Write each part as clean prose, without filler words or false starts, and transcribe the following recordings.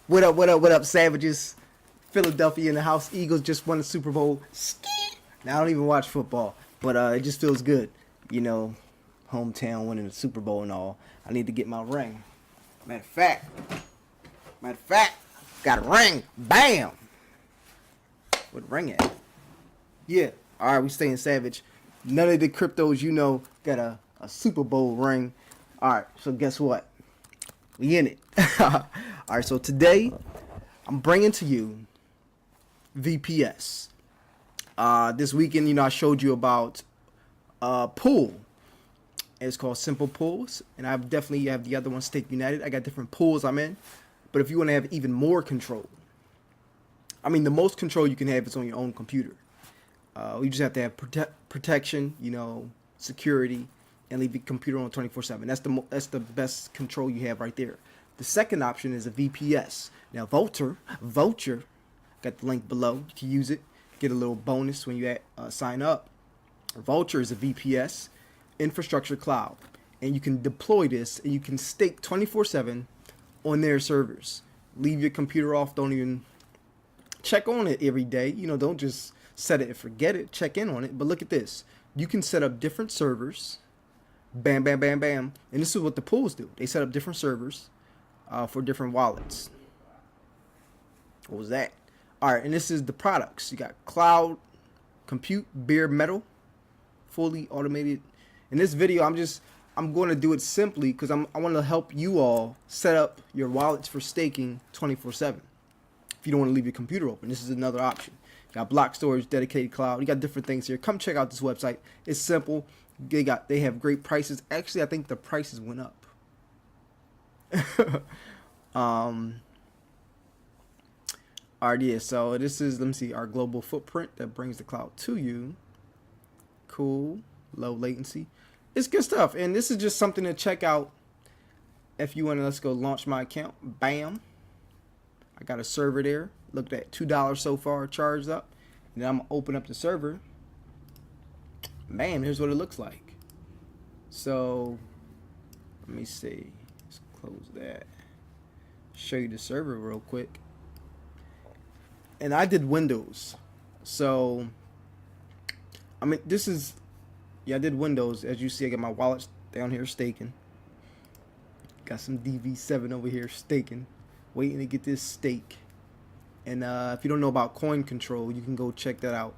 What up, what up, what up, Savages? Philadelphia in the house. Eagles just won the Super Bowl. Now, I don't even watch football, but it just feels good. You know, hometown winning the Super Bowl and all. I need to get my ring. Matter of fact, got a ring. Bam! What ring at? Yeah. All right, we staying savage. None of the cryptos, you know, got a Super Bowl ring. All right, so guess what? We in it. All right, so today I'm bringing to you VPS. This weekend, you know, I showed you about pool. It's called Simple Pools, and I definitely have the other one, Stake United. I got different pools I'm in, but if you want to have even more control, I mean, the most control you can have is on your own computer. You just have to have protection, you know, security, and leave your computer on 24/7. That's the best control you have right there. The second option is a VPS. Now, Vulture, got the link below. You can use it, get a little bonus when you sign up. Vulture is a VPS, infrastructure cloud, and you can deploy this, and you can stake 24/7 on their servers. Leave your computer off. Don't even check on it every day. You know, don't just set it and forget it. Check in on it. But look at this. You can set up different servers. Bam, bam, bam, bam. And this is what the pools do. They set up different servers for different wallets. What was that? All right, and this is the products. You got cloud, compute, bare metal, fully automated. In this video, I'm going to do it simply because I want to help you all set up your wallets for staking 24/7. If you don't want to leave your computer open, this is another option. You got block storage, dedicated cloud. You got different things here. Come check out this website. It's simple. They have great prices. Actually, I think the prices went up. Alright, yeah, so this is, let me see, our global footprint that brings the cloud to you. Cool. Low latency. It's good stuff. And this is just something to check out if you want to. Let's go launch my account. Bam. I got a server there. Look at that, $2 so far charged up. And then I'm going to open up the server. Bam, here's what it looks like. So, let me see. Let's close that. Show you the server real quick. And I did Windows. So, I mean, this is, yeah, I did Windows. As you see, I got my wallet down here staking. Got some DV7 over here staking. Waiting to get this stake. And if you don't know about coin control, you can go check that out.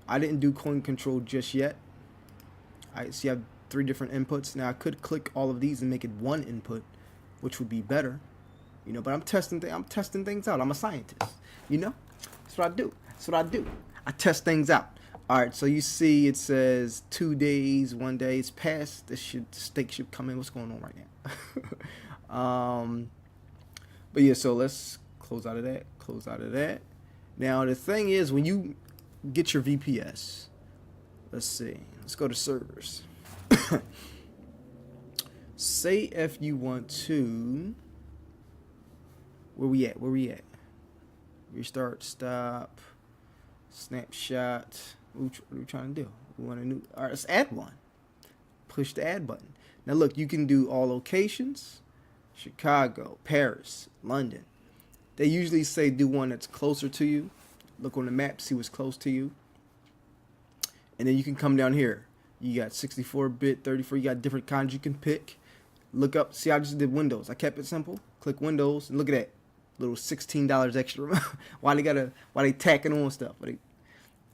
I didn't do coin control just yet. I see I have 3 different inputs. Now I could click all of these and make it one input, which would be better. You know, but I'm testing things out. I'm a scientist. You know? That's what I do. That's what I do. I test things out. Alright, so you see it says 2 days, 1 day. It's past. The stake should come in. What's going on right now? But yeah, so let's close out of that. Close out of that. Now the thing is, when you get your VPS, let's see. Let's go to servers. Say if you want to, where we at? Restart, stop, snapshot. What are we trying to do? We want a new. All right, let's add one. Push the add button. Now look, you can do all locations. Chicago, Paris, London. They usually say do one that's closer to you. Look on the map, see what's close to you. And then you can come down here. You got 64-bit, 34. You got different kinds you can pick. Look up. See, I just did Windows. I kept it simple. Click Windows and look at that little $16 extra. Why they tacking on stuff?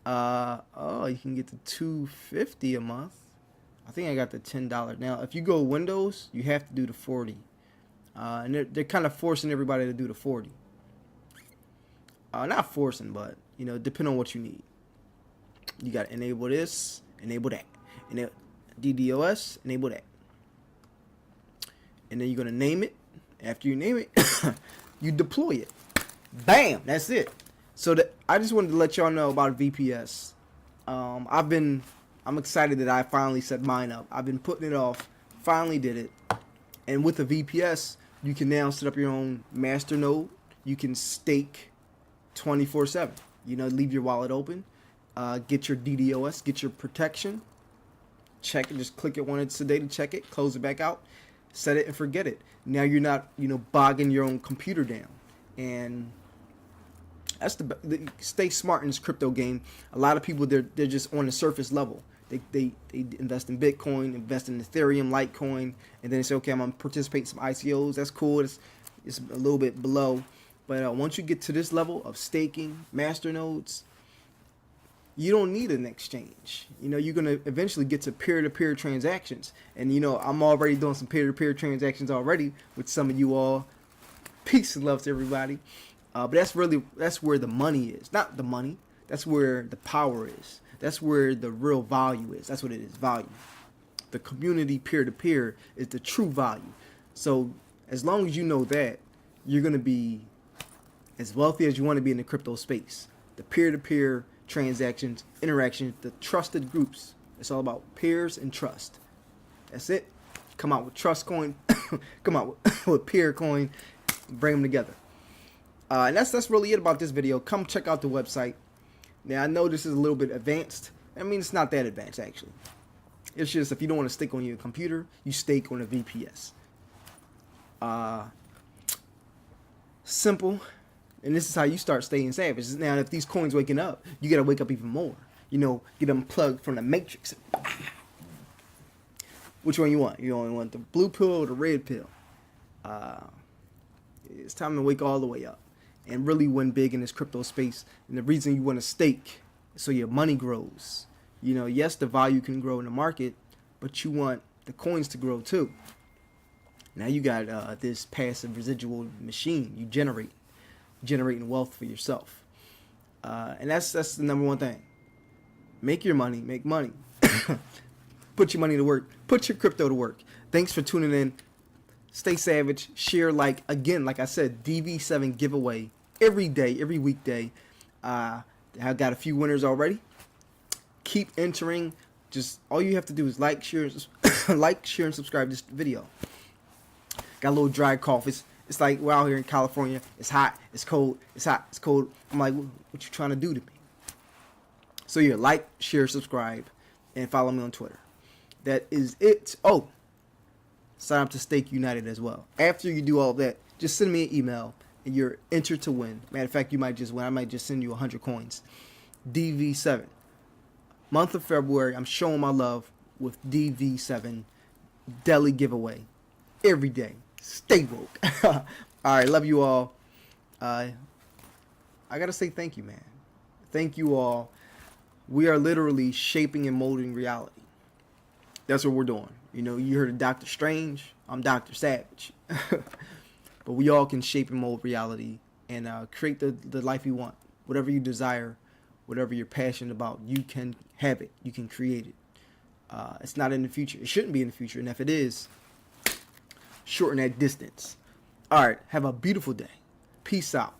Oh, you can get the $250 a month. I think I got the $10. Now, if you go Windows, you have to do the 40. And they're kind of forcing everybody to do the 40. Not forcing, but you know, depending on what you need. You got to enable this, enable that, enable DDoS, enable that, and then you're gonna name it. After you name it, you deploy it. Bam, that's it. So I just wanted to let y'all know about VPS. I'm excited that I finally set mine up. I've been putting it off. Finally did it. And with the VPS, you can now set up your own master node. You can stake 24/7. You know, leave your wallet open. Get your DDoS, get your protection. Check it. Just click it once a day to check it. Close it back out. Set it and forget it. Now you're not, you know, bogging your own computer down. And that's stay smart in this crypto game. A lot of people, they're just on the surface level. They invest in Bitcoin, invest in Ethereum, Litecoin, and then they say, okay, I'm gonna participate in some ICOs. That's cool. It's a little bit below, but once you get to this level of staking, master nodes, you don't need an exchange. You know, you're gonna eventually get to peer-to-peer transactions, and you know, I'm already doing some peer-to-peer transactions already with some of you all. Peace and love to everybody. But that's where the money is. Not the money. That's where the power is. That's where the real value is. That's what it is, value. The community peer-to-peer is the true value. So as long as you know that, you're going to be as wealthy as you want to be in the crypto space. The peer-to-peer transactions, interactions, the trusted groups. It's all about peers and trust. That's it. Come out with trust coin. Come out with peer coin. Bring them together. And that's really it about this video. Come check out the website. Now, I know this is a little bit advanced. I mean, it's not that advanced, actually. It's just if you don't want to stake on your computer, you stake on a VPS. Simple. And this is how you start staying savage. Now, if these coins waking up, you got to wake up even more. You know, get unplugged from the matrix. Which one you want? You only want the blue pill or the red pill? It's time to wake all the way up and really win big in this crypto space. And the reason you want to stake is so your money grows. You know, yes, the value can grow in the market, but you want the coins to grow too. Now you got this passive residual machine you generating wealth for yourself. And that's the number one thing. Make your money, make money. Put your money to work. Put your crypto to work. Thanks for tuning in. Stay savage. Share, like I said, DV7 giveaway every day, every weekday. I've got a few winners already. Keep entering. Just all you have to do is like, share, and subscribe this video. Got a little dry cough. It's like we're out here in California. It's hot. It's cold. It's hot. It's cold. I'm like, what you trying to do to me? So yeah, like, share, subscribe, and follow me on Twitter. That is it. Oh, sign up to Stake United as well. After you do all that, just send me an email and you're entered to win. Matter of fact, you might just win. I might just send you 100 coins. DV7. Month of February, I'm showing my love with DV7 daily giveaway every day. Stay woke. All right, love you all. I gotta say thank you, man. Thank you all. We are literally shaping and molding reality. That's what we're doing. You know, you heard of Dr. Strange. I'm Dr. Savage. But we all can shape and mold reality and create the life you want. Whatever you desire, whatever you're passionate about, you can have it. You can create it. It's not in the future. It shouldn't be in the future. And if it is, shorten that distance. All right. Have a beautiful day. Peace out.